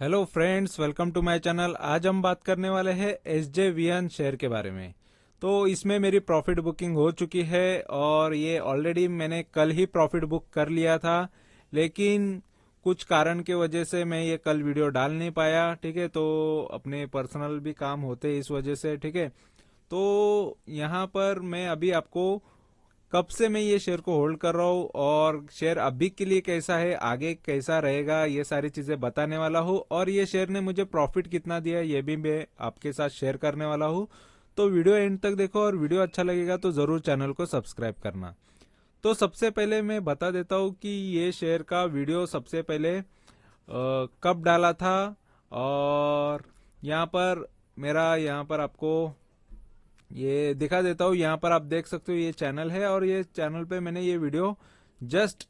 Hello friends, welcome to my channel. आज हम बात करने वाले हैं SJVN शेयर के बारे में। तो इसमें मेरी प्रॉफिट बुकिंग हो चुकी है और ये ऑलरेडी मैंने कल ही प्रॉफिट बुक कर लिया था, लेकिन कुछ कारण के वजह से मैं ये कल वीडियो डाल नहीं पाया। ठीक है, तो अपने पर्सनल भी काम होते हैं इस वजह से। ठीक है, तो यहाँ पर मैं अभी आपको कब से मैं ये शेयर को होल्ड कर रहा हूँ और शेयर अभी के लिए कैसा है, आगे कैसा रहेगा, ये सारी चीजें बताने वाला हूँ। और ये शेयर ने मुझे प्रॉफिट कितना दिया ये भी मैं आपके साथ शेयर करने वाला हूँ। तो वीडियो एंड तक देखो और वीडियो अच्छा लगेगा तो जरूर चैनल को सब्सक्राइब करना। तो सबसे पहले मैं बता देता हूँ कि ये शेयर का वीडियो सबसे पहले कब डाला था। और यहाँ पर मेरा यहाँ पर आपको ये दिखा देता हूँ। यहाँ पर आप देख सकते हो ये चैनल है और ये चैनल पे मैंने ये वीडियो जस्ट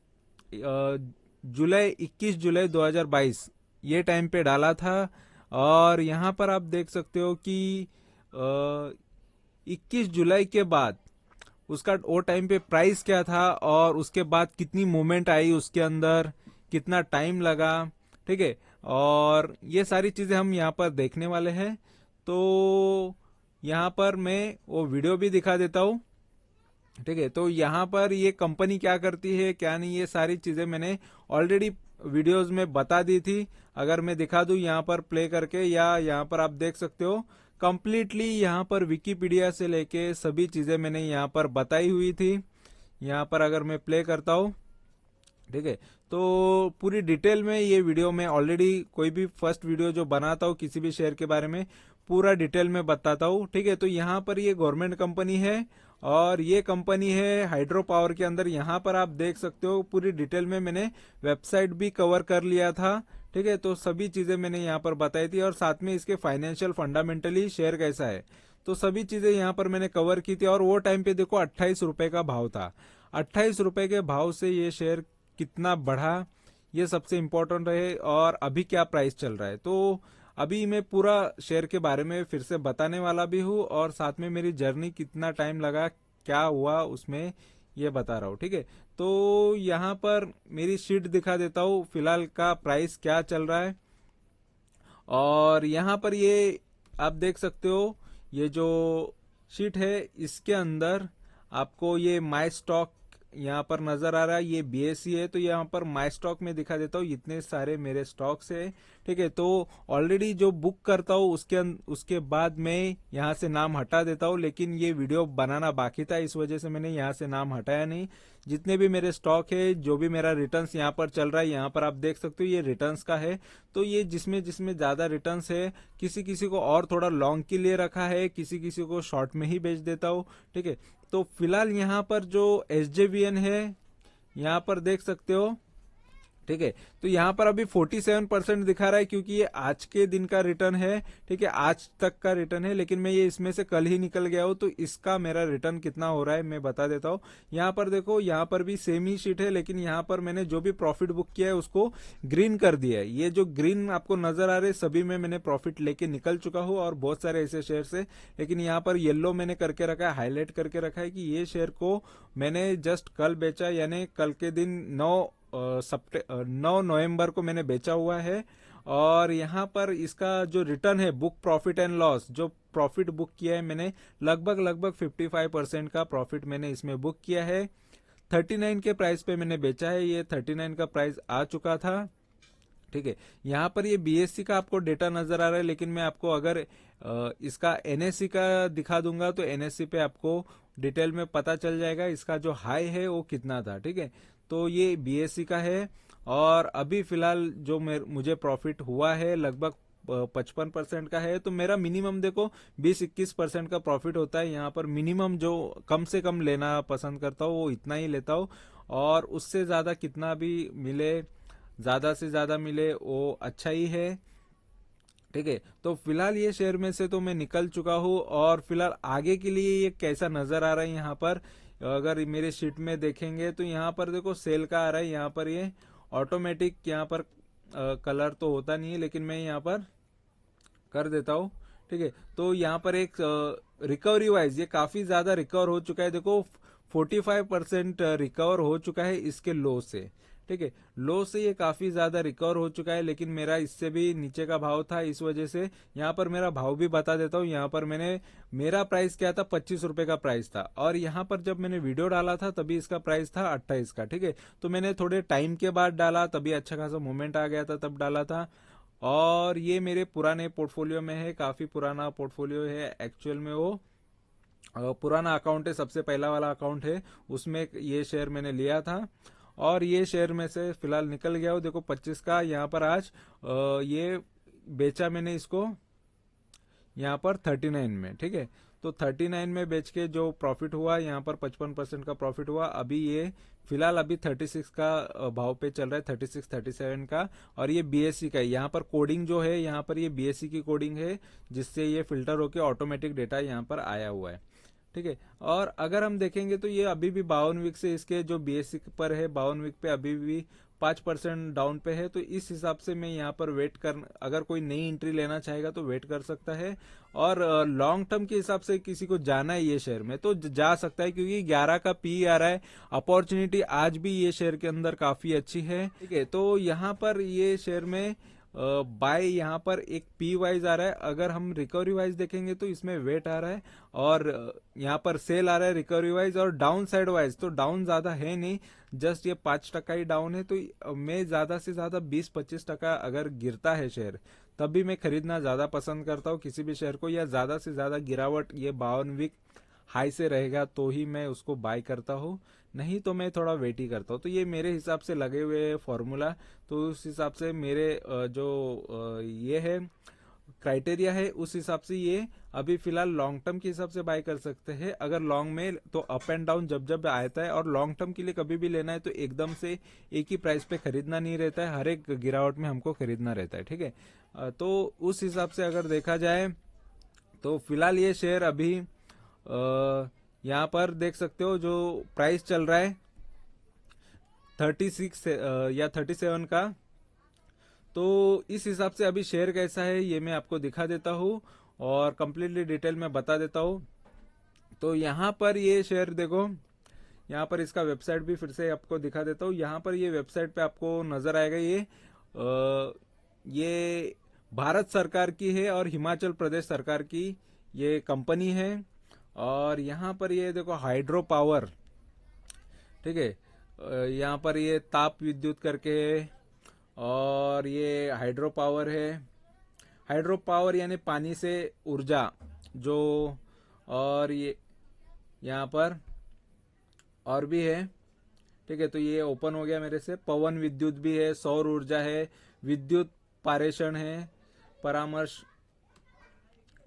जुलाई 21 जुलाई 2022 ये टाइम पे डाला था। और यहाँ पर आप देख सकते हो कि 21 जुलाई के बाद उसका वो टाइम पे प्राइस क्या था और उसके बाद कितनी मूवमेंट आई उसके अंदर, कितना टाइम लगा। ठीक है, और ये सारी चीजें हम यहाँ पर देखने वाले हैं। तो यहाँ पर मैं वो वीडियो भी दिखा देता हूँ। ठीक है, तो यहाँ पर ये कंपनी क्या करती है क्या नहीं, ये सारी चीजें मैंने ऑलरेडी वीडियोस में बता दी थी। अगर मैं दिखा दूं यहाँ पर प्ले करके, या यहाँ पर आप देख सकते हो कंप्लीटली यहाँ पर विकिपीडिया से लेके सभी चीजें मैंने यहाँ पर बताई हुई थी। यहाँ पर अगर मैं प्ले करता हूँ, ठीक है, तो पूरी डिटेल में ये वीडियो में ऑलरेडी कोई भी फर्स्ट वीडियो जो बनाता हूँ किसी भी शेयर के बारे में पूरा डिटेल में बताता हूँ। ठीक है, तो यहाँ पर ये गवर्नमेंट कंपनी है और ये कंपनी है हाइड्रो पावर के अंदर। यहाँ पर आप देख सकते हो पूरी डिटेल में मैंने वेबसाइट भी कवर कर लिया था। ठीक है, तो सभी चीजें मैंने यहाँ पर बताई थी और साथ में इसके फाइनेंशियल फंडामेंटली शेयर कैसा है, तो सभी चीजें यहाँ पर मैंने कवर की थी। और वो टाइम पे देखो 28 रुपए का भाव था। 28 रुपए के भाव से ये शेयर कितना बढ़ा, ये सबसे इंपॉर्टेंट रहे। और अभी क्या प्राइस चल रहा है, तो अभी मैं पूरा शेयर के बारे में फिर से बताने वाला भी हूँ और साथ में मेरी जर्नी कितना टाइम लगा, क्या हुआ उसमें, ये बता रहा हूँ। ठीक है, तो यहाँ पर मेरी शीट दिखा देता हूँ फिलहाल का प्राइस क्या चल रहा है। और यहाँ पर ये आप देख सकते हो ये जो शीट है इसके अंदर आपको ये माई स्टॉक यहाँ पर नजर आ रहा है। ये BSE है, तो यहाँ पर माई स्टॉक में दिखा देता हूँ इतने सारे मेरे स्टॉक्स है। ठीक है, तो ऑलरेडी जो बुक करता हूँ उसके बाद मैं यहाँ से नाम हटा देता हूँ, लेकिन ये वीडियो बनाना बाकी था इस वजह से मैंने यहाँ से नाम हटाया नहीं। जितने भी मेरे स्टॉक है, जो भी मेरा रिटर्न्स यहाँ पर चल रहा है, यहाँ पर आप देख सकते हो ये रिटर्न्स का है। तो ये जिसमें जिसमें ज्यादा रिटर्न्स है, किसी किसी को और थोड़ा लॉन्ग के लिए रखा है, किसी किसी को शॉर्ट में ही बेच देता हूँ। ठीक है, तो फिलहाल यहाँ पर जो SJVN है यहाँ पर देख सकते हो। ठीक है, तो यहाँ पर अभी 47% दिखा रहा है क्योंकि ये आज के दिन का रिटर्न है। ठीक है, आज तक का रिटर्न है, लेकिन मैं ये इसमें से कल ही निकल गया हूँ, तो इसका मेरा रिटर्न कितना हो रहा है मैं बता देता हूँ। यहाँ पर देखो, यहाँ पर भी सेम ही शीट है, लेकिन यहाँ पर मैंने जो भी प्रॉफिट बुक किया है उसको ग्रीन कर दिया है। ये जो ग्रीन आपको नजर आ रहे हैं सभी में मैंने प्रॉफिट लेके निकल चुका हूँ और बहुत सारे ऐसे शेयर है। लेकिन यहाँ पर येलो मैंने करके रखा है, हाईलाइट करके रखा है कि ये शेयर को मैंने जस्ट कल बेचा, यानी कल के दिन 9 नवंबर को मैंने बेचा हुआ है। और यहाँ पर इसका जो रिटर्न है, बुक प्रॉफिट एंड लॉस, जो प्रॉफिट बुक किया है मैंने लगभग लगभग 55% का प्रॉफिट मैंने इसमें बुक किया है। 39 के प्राइस पे मैंने बेचा है, ये 39 का प्राइस आ चुका था। ठीक है, यहाँ पर ये BSE का आपको डेटा नजर आ रहा है, लेकिन मैं आपको अगर इसका NSE का दिखा दूंगा तो NSE पे आपको डिटेल में पता चल जाएगा इसका जो हाई है वो कितना था। ठीक है, तो ये BSE का है। और अभी फिलहाल जो मुझे प्रॉफिट हुआ है लगभग 55% का है। तो मेरा मिनिमम देखो 20-21% का प्रॉफिट होता है। यहाँ पर मिनिमम जो कम से कम लेना पसंद करता हूँ वो इतना ही लेता हूँ, और उससे ज्यादा कितना भी मिले, ज्यादा से ज्यादा मिले वो अच्छा ही है। ठीक है, तो फिलहाल ये शेयर में से तो मैं निकल चुका हूँ और फिलहाल आगे के लिए ये कैसा नजर आ रहा है यहाँ पर अगर मेरे शीट में देखेंगे तो यहाँ पर देखो सेल का आ रहा है। यहाँ पर ये ऑटोमेटिक यहाँ पर कलर तो होता नहीं है, लेकिन मैं यहाँ पर कर देता हूँ। ठीक है, तो यहाँ पर एक रिकवरी वाइज ये काफी ज्यादा रिकवर हो चुका है। देखो 45% रिकवर हो चुका है इसके लो से। ठीक है। लो से ये काफी ज्यादा रिकवर हो चुका है, लेकिन मेरा इससे भी नीचे का भाव था, इस वजह से यहाँ पर मेरा भाव भी बता देता हूँ। यहाँ पर मेरा प्राइस क्या था, 25 रुपए का प्राइस था, और यहाँ पर जब मैंने वीडियो डाला था तभी इसका प्राइस था 28 का। ठीक है, तो मैंने थोड़े टाइम के बाद डाला, तभी अच्छा खासा मूवमेंट आ गया था, तब डाला था। और ये मेरे पुराने पोर्टफोलियो में है, काफी पुराना पोर्टफोलियो है एक्चुअल में। वो पुराना अकाउंट है, सबसे पहला वाला अकाउंट है, उसमें ये शेयर मैंने लिया था। और ये शेयर में से फिलहाल निकल गया हो, देखो 25 का यहाँ पर आज ये बेचा मैंने इसको यहाँ पर 39 में। ठीक है, तो 39 में बेच के जो प्रॉफिट हुआ यहाँ पर 55% का प्रॉफिट हुआ। अभी ये फिलहाल अभी 36 का भाव पे चल रहा है, 36 37 का। और ये बीएससी का है, यहाँ पर कोडिंग जो है, यहाँ पर ये बीएससी की कोडिंग है, जिससे ये फिल्टर होके ऑटोमेटिक डेटा यहाँ पर आया हुआ है। ठीक है, और अगर हम देखेंगे तो ये अभी भी 52 वीक से इसके जो बीएससी पर है, 52 वीक पे अभी भी 5% डाउन पे है। तो इस हिसाब से मैं यहाँ पर वेट कर, अगर कोई नई एंट्री लेना चाहेगा तो वेट कर सकता है। और लॉन्ग टर्म के हिसाब से किसी को जाना है ये शेयर में तो जा सकता है, क्योंकि 11 का पी आ रहा है। अपॉर्चुनिटी आज भी ये शेयर के अंदर काफी अच्छी है। ठीक है, तो यहाँ पर ये शेयर में बाय यहाँ पर एक पी वाइज आ रहा है। अगर हम रिकवरी वाइज देखेंगे तो इसमें वेट आ रहा है, और यहाँ पर सेल आ रहा है रिकवरी वाइज। और डाउन साइड वाइज तो डाउन ज्यादा है नहीं, जस्ट ये 5% ही डाउन है। तो मैं ज्यादा से ज्यादा 20-25% अगर गिरता है शेयर, तब भी मैं खरीदना ज्यादा पसंद करता हूँ किसी भी शेयर को, या ज्यादा से ज्यादा गिरावट ये 52 वीक हाई से रहेगा तो ही मैं उसको बाय करता हूँ, नहीं तो मैं थोड़ा वेट ही करता हूँ। तो ये मेरे हिसाब से लगे हुए फॉर्मूला, तो उस हिसाब से मेरे ये है क्राइटेरिया है, उस हिसाब से ये अभी फिलहाल लॉन्ग टर्म के हिसाब से बाय कर सकते हैं। अगर लॉन्ग में तो अप एंड डाउन जब जब आता है, और लॉन्ग टर्म के लिए कभी भी लेना है तो एकदम से एक ही प्राइस पे खरीदना नहीं रहता है, हर एक गिरावट में हमको खरीदना रहता है। ठीक है, तो उस हिसाब से अगर देखा जाए तो फिलहाल ये शेयर अभी यहाँ पर देख सकते हो जो प्राइस चल रहा है 36 या 37 का। तो इस हिसाब से अभी शेयर कैसा है ये मैं आपको दिखा देता हूँ, और कंप्लीटली डिटेल में बता देता हूँ। तो यहाँ पर ये शेयर देखो, यहाँ पर इसका वेबसाइट भी फिर से आपको दिखा देता हूँ। यहाँ पर ये वेबसाइट पे आपको नजर आएगा, ये भारत सरकार की है और हिमाचल प्रदेश सरकार की ये कंपनी है। और यहाँ पर ये देखो हाइड्रो पावर, ठीक है, यहाँ पर ये ताप विद्युत करके है, और ये हाइड्रो पावर है। हाइड्रो पावर यानी पानी से ऊर्जा जो, और ये यहाँ पर और भी है। ठीक है, तो ये ओपन हो गया मेरे से। पवन विद्युत भी है, सौर ऊर्जा है, विद्युत पारेषण है, परामर्श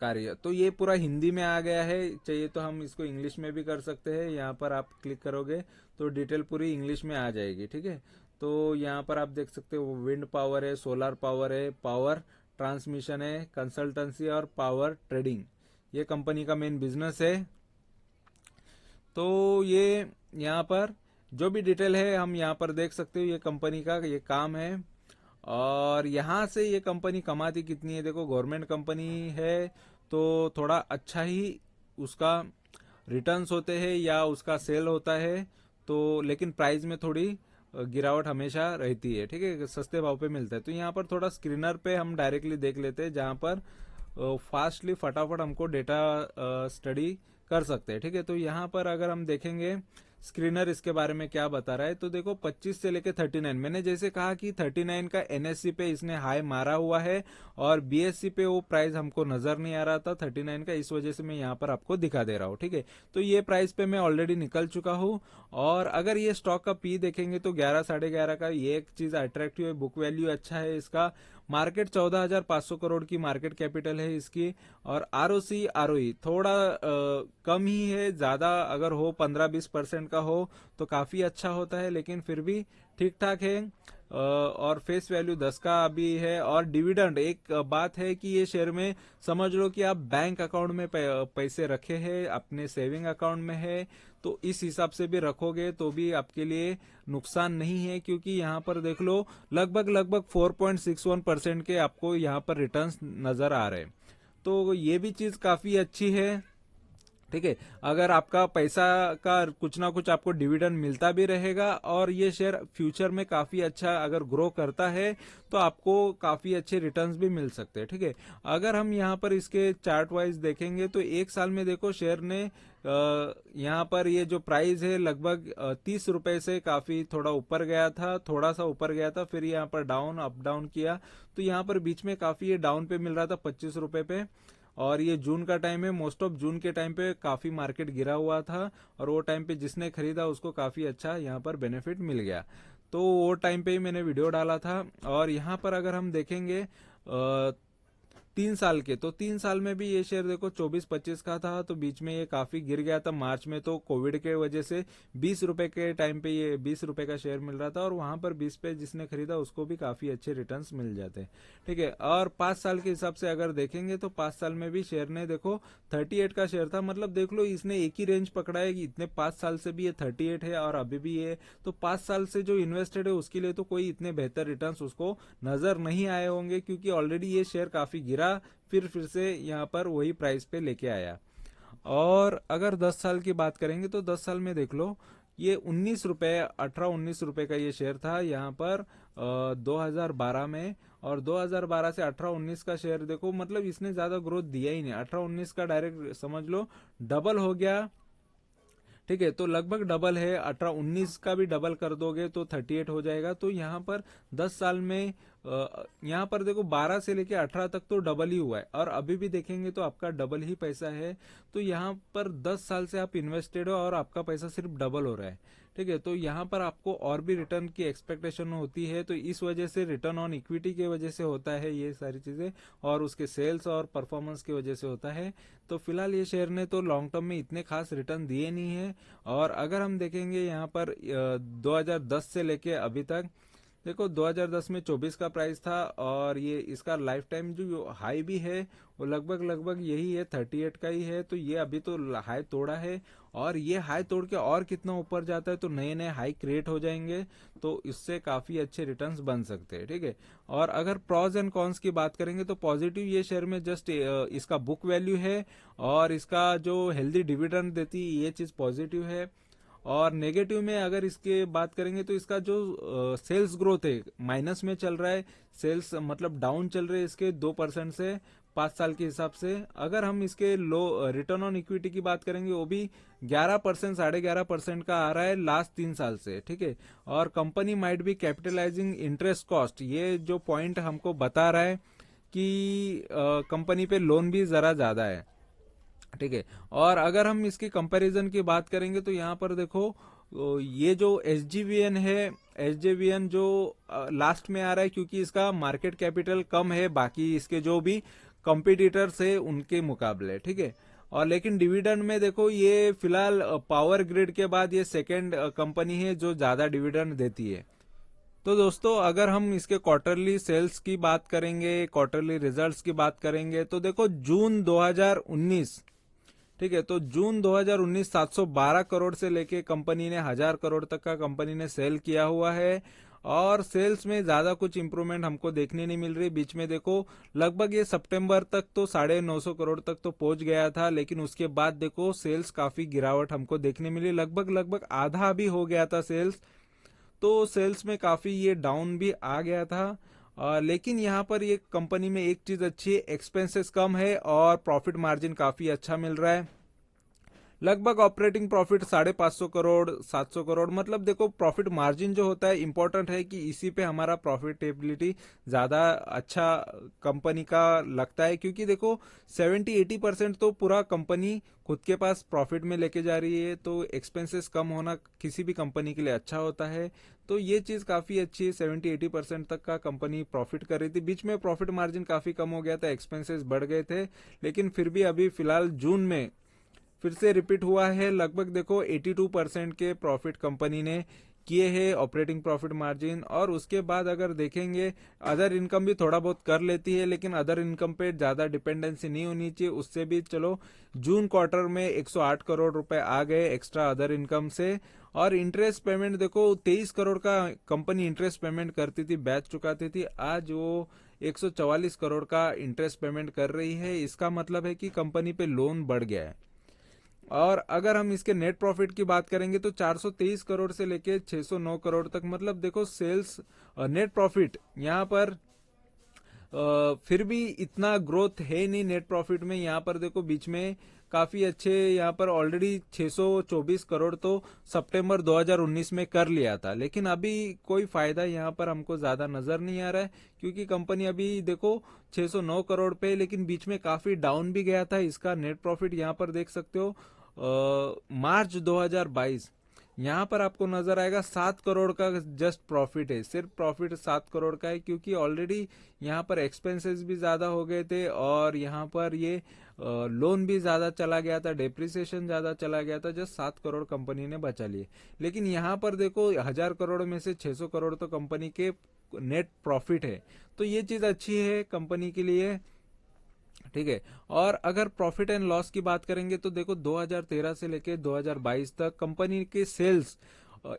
कार्य। तो ये पूरा हिंदी में आ गया है, चाहिए तो हम इसको इंग्लिश में भी कर सकते हैं। यहाँ पर आप क्लिक करोगे तो डिटेल पूरी इंग्लिश में आ जाएगी। ठीक है, तो यहाँ पर आप देख सकते हो विंड पावर है, सोलर पावर है, पावर ट्रांसमिशन है, कंसल्टेंसी और पावर ट्रेडिंग, ये कंपनी का मेन बिजनेस है। तो ये यहाँ पर जो भी डिटेल है हम यहाँ पर देख सकते हो, ये कंपनी का ये काम है। और यहाँ से ये कंपनी कमाती कितनी है, देखो गवर्नमेंट कंपनी है तो थोड़ा अच्छा ही उसका रिटर्न्स होते हैं या उसका सेल होता है, तो लेकिन प्राइस में थोड़ी गिरावट हमेशा रहती है। ठीक है, सस्ते भाव पे मिलता है। तो यहाँ पर थोड़ा स्क्रीनर पे हम डायरेक्टली देख लेते हैं, जहाँ पर फास्टली फटाफट हमको डेटा स्टडी कर सकते हैं। ठीक है, तो यहाँ पर अगर हम देखेंगे स्क्रीनर इसके बारे में क्या बता रहा है, तो देखो 25 से लेके 39, मैंने जैसे कहा कि 39 का एनएससी पे इसने हाई मारा हुआ है, और बीएससी पे वो प्राइस हमको नजर नहीं आ रहा था 39 का, इस वजह से मैं यहाँ पर आपको दिखा दे रहा हूँ। ठीक है, तो ये प्राइस पे मैं ऑलरेडी निकल चुका हूँ। और अगर ये स्टॉक का पी देखेंगे तो 11 11.5 का, ये एक चीज अट्रैक्टिव है, बुक वैल्यू अच्छा है इसका, मार्केट 14,500 करोड़ की मार्केट कैपिटल है इसकी, और आरओसी आरओई थोड़ा कम ही है, ज्यादा अगर हो 15-20% का हो तो काफी अच्छा होता है, लेकिन फिर भी ठीक ठाक है। और फेस वैल्यू 10 का अभी है। और डिविडेंड एक बात है कि ये शेयर में समझ लो कि आप बैंक अकाउंट में पैसे रखे हैं, अपने सेविंग अकाउंट में है, तो इस हिसाब से भी रखोगे तो भी आपके लिए नुकसान नहीं है, क्योंकि यहाँ पर देख लो लगभग 4.61% के आपको यहाँ पर रिटर्न्स नजर आ रहे हैं। तो ये भी चीज काफी अच्छी है। ठीक है। अगर आपका पैसा का कुछ ना कुछ आपको डिविडेंड मिलता भी रहेगा और ये शेयर फ्यूचर में काफी अच्छा अगर ग्रो करता है तो आपको काफी अच्छे रिटर्न्स भी मिल सकते हैं। ठीक है। अगर हम यहाँ पर इसके चार्ट वाइज देखेंगे तो एक साल में देखो शेयर ने यहाँ पर ये जो प्राइस है लगभग 30 रुपए से काफी थोड़ा ऊपर गया था, थोड़ा सा ऊपर गया था, फिर यहाँ पर डाउन अप डाउन किया। तो यहाँ पर बीच में काफी ये डाउन पे मिल रहा था 25 रुपए पे। और ये जून का टाइम है, मोस्ट ऑफ जून के टाइम पे काफी मार्केट गिरा हुआ था और वो टाइम पे जिसने खरीदा उसको काफी अच्छा यहाँ पर बेनिफिट मिल गया। तो वो टाइम पे ही मैंने वीडियो डाला था। और यहाँ पर अगर हम देखेंगे 3 साल के, तो 3 साल में भी ये शेयर देखो 24-25 का था, तो बीच में ये काफी गिर गया था मार्च में, तो कोविड के वजह से 20 रुपए के टाइम पे ये 20 रुपए का शेयर मिल रहा था और वहां पर 20 पे जिसने खरीदा उसको भी काफी अच्छे रिटर्न्स मिल जाते हैं। ठीक है। और 5 साल के हिसाब से अगर देखेंगे तो 5 साल में भी शेयर ने देखो 38 का शेयर था, मतलब देख लो इसने एक ही रेंज पकड़ा है कि इतने 5 साल से भी ये 38 है और अभी भी ये, तो 5 साल से जो इन्वेस्टेड है उसके लिए तो कोई इतने बेहतर रिटर्न्स उसको नजर नहीं आए होंगे, क्योंकि ऑलरेडी ये शेयर काफी गिरा, फिर से यहाँ पर वही प्राइस पे लेके आया। और अगर 10 साल की बात करेंगे तो 10 साल में देख लो ये 19 रुपए, 18-19 रुपए का ये शेयर था यहाँ पर 2012 में। और 2012 से 18-19 का शेयर देखो, मतलब इसने ज्यादा ग्रोथ दिया ही नहीं, 18-19 का डायरेक्ट समझ लो डबल हो गया। ठीक है। तो लगभग डबल है, 18-19 का भी डबल कर दोगे तो 38 हो जाएगा। तो यहाँ पर 10 साल में यहाँ पर देखो 12 से लेके 18 तक तो डबल ही हुआ है और अभी भी देखेंगे तो आपका डबल ही पैसा है। तो यहाँ पर 10 साल से आप इन्वेस्टेड हो और आपका पैसा सिर्फ डबल हो रहा है। ठीक है। तो यहाँ पर आपको और भी रिटर्न की एक्सपेक्टेशन होती है, तो इस वजह से रिटर्न ऑन इक्विटी की वजह से होता है ये सारी चीजें, और उसके सेल्स और परफॉर्मेंस की वजह से होता है। तो फिलहाल ये शेयर ने तो लॉन्ग टर्म में इतने खास रिटर्न दिए नहीं है। और अगर हम देखेंगे यहाँ पर 2010 से लेके अभी तक देखो, 2010 में 24 का प्राइस था और ये इसका लाइफ टाइम जो हाई भी है वो लगभग लगभग यही है, 38 का ही है। तो ये अभी तो हाई तोड़ा है और ये हाई तोड़ के और कितना ऊपर जाता है तो नए नए हाई क्रिएट हो जाएंगे, तो इससे काफी अच्छे रिटर्न्स बन सकते हैं। ठीक है। और अगर प्रॉज एंड कॉन्स की बात करेंगे तो पॉजिटिव ये शेयर में जस्ट इसका बुक वैल्यू है और इसका जो हेल्दी डिविडेंड देती है ये चीज पॉजिटिव है। और नेगेटिव में अगर इसके बात करेंगे तो इसका जो सेल्स ग्रोथ है माइनस में चल रहा है, सेल्स मतलब डाउन चल रहे हैं इसके 2% से 5 साल के हिसाब से। अगर हम इसके लो रिटर्न ऑन इक्विटी की बात करेंगे वो भी 11%, 11.5% का आ रहा है लास्ट 3 साल से। ठीक है। और company might be capitalising interest cost, ये जो पॉइंट हमको बता रहा है कि कंपनी पे लोन भी जरा ज्यादा है। ठीक है। और अगर हम इसकी कंपैरिजन की बात करेंगे तो यहाँ पर देखो ये जो एसजीवीएन है, एसजेवीएन जो लास्ट में आ रहा है क्योंकि इसका मार्केट कैपिटल कम है बाकी इसके जो भी कंपटीटर्स है उनके मुकाबले। ठीक है। और लेकिन डिविडेंड में देखो ये फिलहाल पावर ग्रिड के बाद ये सेकेंड कंपनी है जो ज्यादा डिविडेंड देती है। तो दोस्तों अगर हम इसके क्वार्टरली सेल्स की बात करेंगे, क्वार्टरली रिजल्ट्स की बात करेंगे तो देखो जून 2019, ठीक है, तो जून 2019 712 करोड़ से लेके कंपनी ने 1000 करोड़ तक का कंपनी ने सेल किया हुआ है। और सेल्स में ज्यादा कुछ इंप्रूवमेंट हमको देखने नहीं मिल रही। बीच में देखो लगभग ये सितंबर तक तो 950 करोड़ तक तो पहुंच गया था, लेकिन उसके बाद देखो सेल्स काफी गिरावट हमको देखने मिली, लगभग लगभग आधा भी हो गया था सेल्स। तो सेल्स में काफी ये डाउन भी आ गया था। लेकिन यहाँ पर ये कंपनी में एक चीज अच्छी है, एक्सपेंसेस कम है और प्रॉफिट मार्जिन काफी अच्छा मिल रहा है। लगभग ऑपरेटिंग प्रॉफिट 550 करोड़, 700 करोड़, मतलब देखो प्रॉफिट मार्जिन जो होता है इंपॉर्टेंट है कि इसी पे हमारा प्रॉफिटेबिलिटी ज्यादा अच्छा कंपनी का लगता है, क्योंकि देखो 70-80% तो पूरा कंपनी खुद के पास प्रॉफिट में लेके जा रही है, तो एक्सपेंसेस कम होना किसी भी कंपनी के लिए अच्छा होता है। तो ये चीज काफी अच्छी है, 70-80% तक का कंपनी प्रॉफिट कर रही थी। बीच में प्रॉफिट मार्जिन काफी कम हो गया था, एक्सपेंसेस बढ़ गए थे, लेकिन फिर भी अभी फिलहाल जून में फिर से रिपीट हुआ है। लगभग देखो 82% के प्रॉफिट कंपनी ने किए हैं, ऑपरेटिंग प्रॉफिट मार्जिन। और उसके बाद अगर देखेंगे अदर इनकम भी थोड़ा बहुत कर लेती है, लेकिन अदर इनकम पे ज्यादा डिपेंडेंसी नहीं होनी चाहिए, उससे भी चलो जून क्वार्टर में 108 करोड़ रुपए आ गए एक्स्ट्रा अदर इनकम से। और इंटरेस्ट पेमेंट देखो 23 करोड़ का कंपनी इंटरेस्ट पेमेंट करती थी, बैच चुकाती थी, आज वो 144 करोड़ का इंटरेस्ट पेमेंट कर रही है। इसका मतलब है कि कंपनी पे लोन बढ़ गया है। और अगर हम इसके नेट प्रॉफिट की बात करेंगे तो 423 करोड़ से लेके 609 करोड़ तक, मतलब देखो सेल्स नेट प्रॉफिट यहाँ पर फिर भी इतना ग्रोथ है नहीं नेट प्रॉफिट में। यहाँ पर देखो बीच में काफी अच्छे, यहाँ पर ऑलरेडी 624 करोड़ तो सितंबर 2019 में कर लिया था, लेकिन अभी कोई फायदा यहाँ पर हमको ज्यादा नजर नहीं आ रहा है, क्योंकि कंपनी अभी देखो 609 करोड़ पे, लेकिन बीच में काफी डाउन भी गया था। इसका नेट प्रॉफिट यहाँ पर देख सकते हो मार्च 2022, यहाँ पर आपको नजर आएगा 7 करोड़ का जस्ट प्रॉफिट है। सिर्फ प्रॉफिट 7 करोड़ का है, क्योंकि ऑलरेडी यहाँ पर एक्सपेंसेस भी ज्यादा हो गए थे और यहाँ पर ये लोन भी ज्यादा चला गया था, डेप्रिसिएशन ज्यादा चला गया था। जस्ट 7 करोड़ कंपनी ने बचा लिए। लेकिन यहाँ पर देखो 1000 करोड़ में से 600 करोड़ तो कंपनी के नेट प्रॉफिट है, तो ये चीज अच्छी है कंपनी के लिए, ठीक है। और अगर प्रॉफिट एंड लॉस की बात करेंगे तो देखो 2013 से लेके 2022 तक कंपनी के सेल्स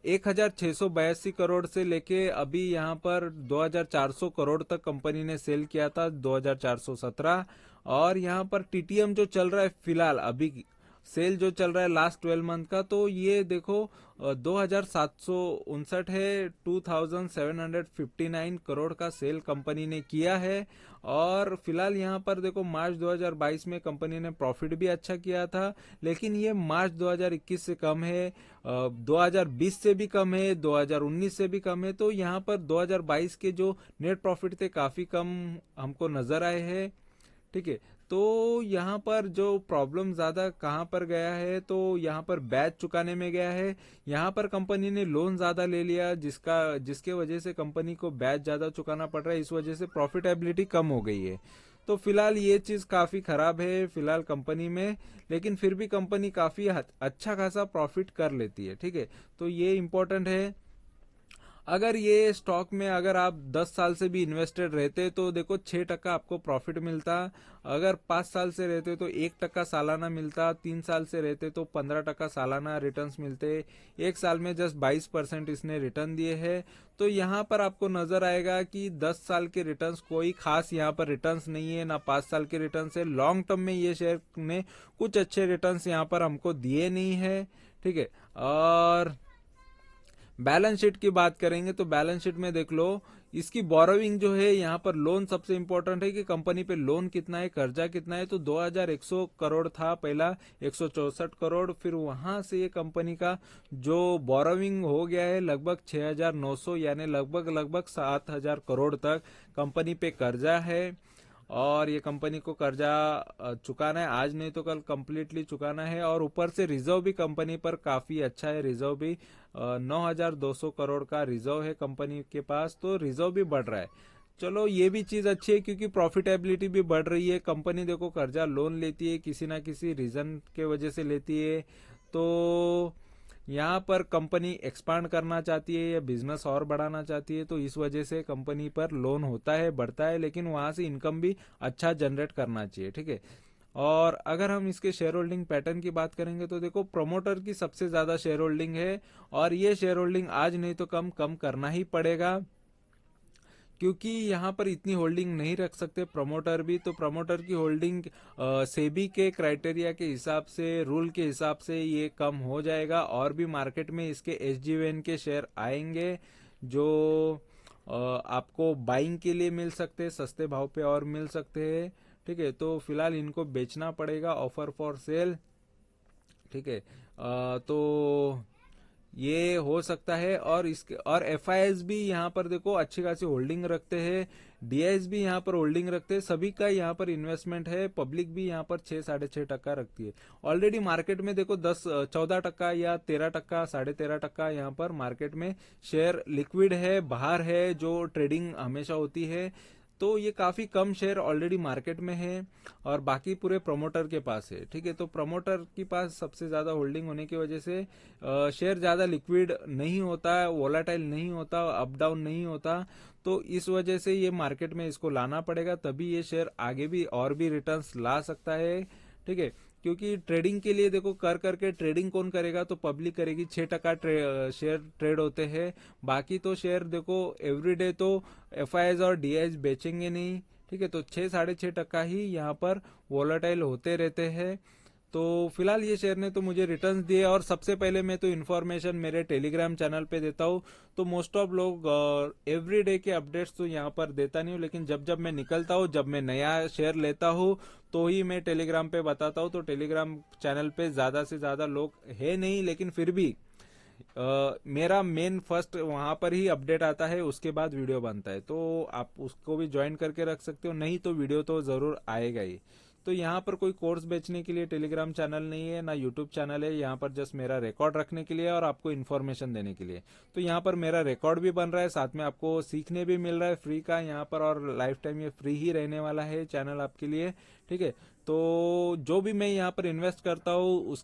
1682 करोड़ से लेके अभी यहाँ पर 2400 करोड़ तक कंपनी ने सेल किया था 2417। और यहाँ पर टीटीएम जो चल रहा है फिलहाल अभी सेल जो चल रहा है लास्ट 12 मंथ का, तो ये देखो 2759 है, 2759 करोड़ का सेल कंपनी ने किया है। और फिलहाल यहाँ पर देखो मार्च 2022 में कंपनी ने प्रॉफिट भी अच्छा किया था, लेकिन ये मार्च 2021 से कम है, 2020 से भी कम है, 2019 से भी कम है। तो यहाँ पर 2022 के जो नेट प्रॉफिट थे काफी कम हमको नजर आए हैं, ठीक है। तो यहाँ पर जो प्रॉब्लम ज्यादा कहाँ पर गया है, तो यहाँ पर ब्याज चुकाने में गया है। यहाँ पर कंपनी ने लोन ज्यादा ले लिया, जिसके वजह से कंपनी को ब्याज ज्यादा चुकाना पड़ रहा है, इस वजह से प्रॉफिटेबिलिटी कम हो गई है। तो फिलहाल ये चीज काफी खराब है फिलहाल कंपनी में, लेकिन फिर भी कंपनी काफी अच्छा खासा प्रॉफिट कर लेती है, ठीक है। तो ये इम्पोर्टेंट है। अगर ये स्टॉक में अगर आप 10 साल से भी इन्वेस्टेड रहते तो देखो 6% आपको प्रॉफिट मिलता। अगर 5 साल से रहते तो 1% सालाना मिलता। 3 साल से रहते तो 15% सालाना रिटर्न्स मिलते। एक साल में जस्ट 22% इसने रिटर्न दिए हैं। तो यहाँ पर आपको नजर आएगा कि 10 साल के रिटर्न्स कोई खास यहाँ पर रिटर्न्स नहीं है, ना 5 साल के रिटर्न्स है। लॉन्ग टर्म में ये शेयर ने कुछ अच्छे रिटर्न्स यहाँ पर हमको दिए नहीं है, ठीक है। और बैलेंस शीट की बात करेंगे तो बैलेंस शीट में देख लो इसकी बोरोइंग जो है, यहाँ पर लोन सबसे इंपॉर्टेंट है कि कंपनी पे लोन कितना है, कर्जा कितना है। तो 2100 करोड़ था पहला, 164 करोड़, फिर वहां से ये कंपनी का जो बोरोइंग हो गया है लगभग 6900, यानी लगभग लगभग 7000 करोड़ तक कंपनी पे कर्जा है। और ये कंपनी को कर्जा चुकाना है, आज नहीं तो कल कंप्लीटली चुकाना है। और ऊपर से रिजर्व भी कंपनी पर काफी अच्छा है, रिजर्व भी 9200 करोड़ का रिजर्व है कंपनी के पास, तो रिजर्व भी बढ़ रहा है। चलो ये भी चीज अच्छी है, क्योंकि प्रॉफिटेबिलिटी भी बढ़ रही है। कंपनी देखो कर्जा लोन लेती है, किसी ना किसी रीजन के वजह से लेती है। तो यहाँ पर कंपनी एक्सपांड करना चाहती है या बिजनेस और बढ़ाना चाहती है, तो इस वजह से कंपनी पर लोन होता है, बढ़ता है, लेकिन वहां से इनकम भी अच्छा जनरेट करना चाहिए, ठीक है। और अगर हम इसके शेयर होल्डिंग पैटर्न की बात करेंगे तो देखो प्रमोटर की सबसे ज्यादा शेयर होल्डिंग है, और ये शेयर होल्डिंग आज नहीं तो कम कम करना ही पड़ेगा, क्योंकि यहाँ पर इतनी होल्डिंग नहीं रख सकते प्रमोटर भी। तो प्रमोटर की होल्डिंग सेबी के क्राइटेरिया के हिसाब से, रूल के हिसाब से ये कम हो जाएगा, और भी मार्केट में इसके एसजीवीएन के शेयर आएंगे जो आपको बाइंग के लिए मिल सकते हैं, सस्ते भाव पे और मिल सकते हैं, ठीक है। तो फिलहाल इनको बेचना पड़ेगा, ऑफर फॉर सेल, ठीक है। तो ये हो सकता है। और इसके और एफआईएस भी यहाँ पर देखो अच्छी खासी होल्डिंग रखते हैं, डीआईएस भी यहाँ पर होल्डिंग रखते हैं, सभी का यहाँ पर इन्वेस्टमेंट है। पब्लिक भी यहाँ पर 6-6.5% रखती है। ऑलरेडी मार्केट में देखो 14% या 13%, 13.5% यहाँ पर मार्केट में शेयर लिक्विड है, बाहर है, जो ट्रेडिंग हमेशा होती है। तो ये काफी कम शेयर ऑलरेडी मार्केट में है, और बाकी पूरे प्रमोटर के पास है, ठीक है। तो प्रमोटर के पास सबसे ज्यादा होल्डिंग होने की वजह से शेयर ज्यादा लिक्विड नहीं होता, वोलाटाइल नहीं होता, अप डाउन नहीं होता। तो इस वजह से ये मार्केट में इसको लाना पड़ेगा, तभी ये शेयर आगे भी और भी रिटर्न्स ला सकता है, ठीक है। क्योंकि ट्रेडिंग के लिए देखो कर करके ट्रेडिंग कौन करेगा, तो पब्लिक करेगी। 6% शेयर ट्रेड होते हैं, बाकी तो शेयर देखो एवरीडे तो एफआईएस और डीआईएस बेचेंगे नहीं, ठीक है। तो 6-6.5% ही यहाँ पर वोलाटाइल होते रहते हैं। तो फिलहाल ये शेयर ने तो मुझे रिटर्न्स दिए, और सबसे पहले मैं तो इन्फॉर्मेशन मेरे टेलीग्राम चैनल पे देता हूँ। तो मोस्ट ऑफ लोग एवरी डे के अपडेट्स तो यहाँ पर देता नहीं हूँ, लेकिन जब जब मैं निकलता हूँ, जब मैं नया शेयर लेता हूँ, तो ही मैं टेलीग्राम पे बताता हूँ। तो टेलीग्राम चैनल पे ज़्यादा से ज़्यादा लोग है नहीं, लेकिन फिर भी मेरा मेन फर्स्ट वहां पर ही अपडेट आता है, उसके बाद वीडियो बनता है। तो आप उसको भी ज्वाइन करके रख सकते हो, नहीं तो वीडियो तो जरूर आएगा ही। तो यहाँ पर कोई कोर्स बेचने के लिए टेलीग्राम चैनल नहीं है, ना यूट्यूब चैनल है। यहाँ पर जस्ट मेरा रिकॉर्ड रखने के लिए और आपको इन्फॉर्मेशन देने के लिए। तो यहाँ पर मेरा रिकॉर्ड भी बन रहा है, साथ में आपको सीखने भी मिल रहा है फ्री का यहाँ पर, और लाइफ टाइम ये फ्री ही रहने वाला है चैनल आपके लिए। ठीक है। तो जो भी मैं यहाँ पर इन्वेस्ट करता हूँ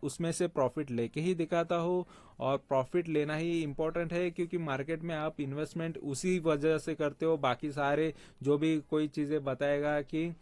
उसमें से प्रॉफिट लेके ही दिखाता हूँ, और प्रॉफिट लेना ही इम्पोर्टेंट है, क्योंकि मार्केट में आप इन्वेस्टमेंट उसी वजह से करते हो। बाकी सारे जो भी कोई चीजें बताएगा कि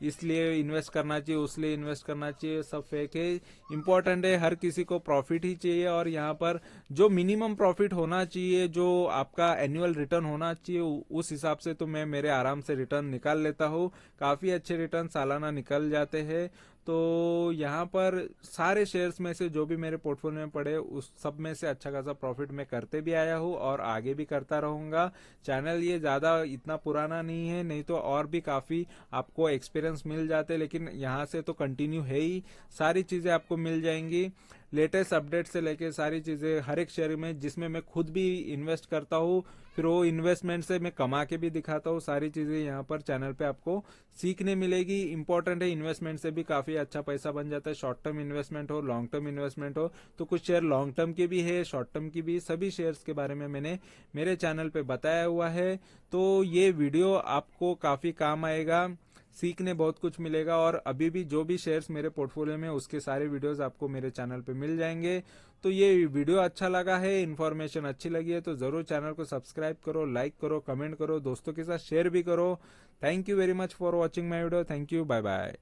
इसलिए इन्वेस्ट करना चाहिए, उसलिए इन्वेस्ट करना चाहिए, सब फेक है। इम्पोर्टेंट है हर किसी को प्रॉफिट ही चाहिए, और यहाँ पर जो मिनिमम प्रॉफिट होना चाहिए, जो आपका एनुअल रिटर्न होना चाहिए, उस हिसाब से तो मैं मेरे आराम से रिटर्न निकाल लेता हूँ। काफी अच्छे रिटर्न सालाना निकल जाते हैं। तो यहाँ पर सारे शेयर्स में से जो भी मेरे पोर्टफोलियो में पड़े, उस सब में से अच्छा खासा प्रॉफिट मैं करते भी आया हूँ और आगे भी करता रहूंगा। चैनल ये ज्यादा इतना पुराना नहीं है, नहीं तो और भी काफी आपको एक्सपीरियंस मिल जाते, लेकिन यहाँ से तो कंटिन्यू है ही। सारी चीजें आपको मिल जाएंगी, लेटेस्ट अपडेट से लेके सारी चीजें हर एक शेयर में, जिसमें मैं खुद भी इन्वेस्ट करता हूँ, फिर वो इन्वेस्टमेंट से मैं कमा के भी दिखाता हूँ। सारी चीजें यहाँ पर चैनल पे आपको सीखने मिलेगी। इंपॉर्टेंट है, इन्वेस्टमेंट से भी काफी अच्छा पैसा बन जाता है। शॉर्ट टर्म इन्वेस्टमेंट हो, लॉन्ग टर्म इन्वेस्टमेंट हो, तो कुछ शेयर लॉन्ग टर्म के भी है, शॉर्ट टर्म की भी। सभी शेयर्स के बारे में मैंने मेरे चैनल पे बताया हुआ है। तो ये वीडियो आपको काफी काम आएगा, सीखने बहुत कुछ मिलेगा। और अभी भी जो भी शेयर्स मेरे पोर्टफोलियो में, उसके सारे वीडियोस आपको मेरे चैनल पे मिल जाएंगे। तो ये वीडियो अच्छा लगा है, इन्फॉर्मेशन अच्छी लगी है, तो जरूर चैनल को सब्सक्राइब करो, लाइक करो, कमेंट करो, दोस्तों के साथ शेयर भी करो। Thank you very much for watching my video. Thank you, bye bye.